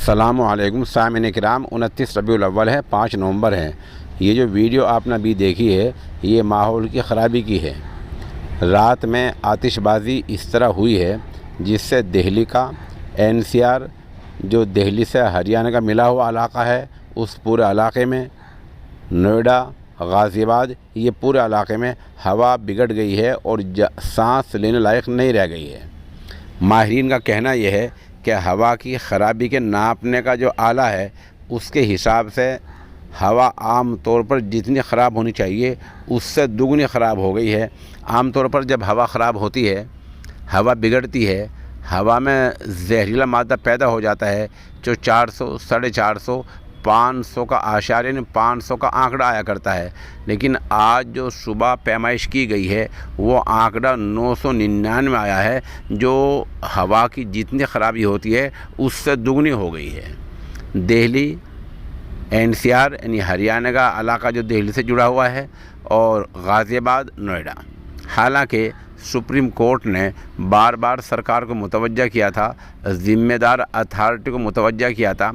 السلام علیکم سامعین کرام، 29 ربیع الاول ہے، 5 نومبر ہے۔ یہ جو ویڈیو آپ نے ابھی دیکھی ہے یہ ماحول کی خرابی کی ہے۔ رات میں آتش بازی اس طرح ہوئی ہے جس سے دہلی کا NCR جو دہلی سے ہریانہ کا ملا ہوا علاقہ ہے اس پورے علاقے میں، نوئیڈا، غازی آباد، یہ پورے علاقے میں ہوا بگڑ گئی ہے اور سانس لینے لائق نہیں رہ گئی ہے۔ ماہرین کا کہنا یہ ہے کہ ہوا کی خرابی کے ناپنے کا جو آلہ ہے اس کے حساب سے ہوا عام طور پر جتنی خراب ہونی چاہیے اس سے دگنی خراب ہو گئی ہے۔ عام طور پر جب ہوا خراب ہوتی ہے، ہوا بگڑتی ہے، ہوا میں زہریلا مادہ پیدا ہو جاتا ہے جو 400، 450، 500 کا اعشاریہ یعنی 500 کا آنکڑا آیا کرتا ہے، لیکن آج جو صبح پیمائش کی گئی ہے وہ آنکڑا 999 آیا ہے، جو ہوا کی جتنی خرابی ہوتی ہے اس سے دگنی ہو گئی ہے۔ دہلی NCR یعنی ہریانہ کا علاقہ جو دہلی سے جڑا ہوا ہے اور غازی آباد، نوئیڈا۔ حالانکہ سپریم کورٹ نے بار بار سرکار کو متوجہ کیا تھا، ذمہ دار اتھارٹی کو متوجہ کیا تھا،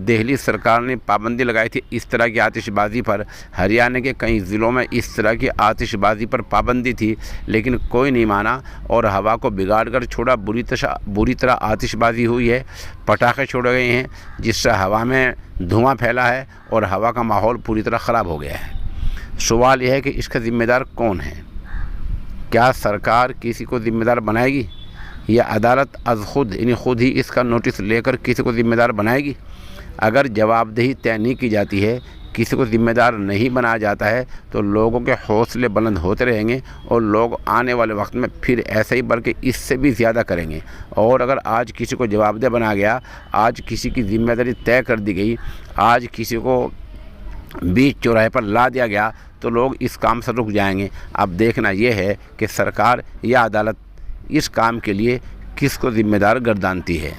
دہلی سرکار نے پابندی لگائی تھی اس طرح کی آتش بازی پر، ہریانہ کے کئی ضلعوں میں اس طرح کی آتش بازی پر پابندی تھی، لیکن کوئی نہیں مانا اور ہوا کو بگاڑ کر چھوڑا۔ بری طرح آتش بازی ہوئی ہے، پٹاخے چھوڑے گئے ہیں جس سے ہوا میں دھواں پھیلا ہے اور ہوا کا ماحول پوری طرح خراب ہو گیا ہے۔ سوال یہ ہے کہ اس کا ذمہ دار کون ہے؟ کیا سرکار کسی کو ذمہ دار بنائے گی یا عدالت از خود یعنی خود ہی اس کا نوٹس لے کر کسی کو ذمہ دار بنائے گی؟ اگر جواب دہی طے نہیں کی جاتی ہے، کسی کو ذمہ دار نہیں بنایا جاتا ہے تو لوگوں کے حوصلے بلند ہوتے رہیں گے اور لوگ آنے والے وقت میں پھر ایسا ہی بلکہ اس سے بھی زیادہ کریں گے۔ اور اگر آج کسی کو جواب دہ بنا گیا، آج کسی کی ذمہ داری طے کر دی گئی، آج کسی کو بیچ چوراہے پر لا دیا گیا تو لوگ اس کام سے رک جائیں گے۔ اب دیکھنا یہ ہے کہ سرکار یا عدالت اس کام کے لیے کس کو ذمہ دار گردانتی ہے۔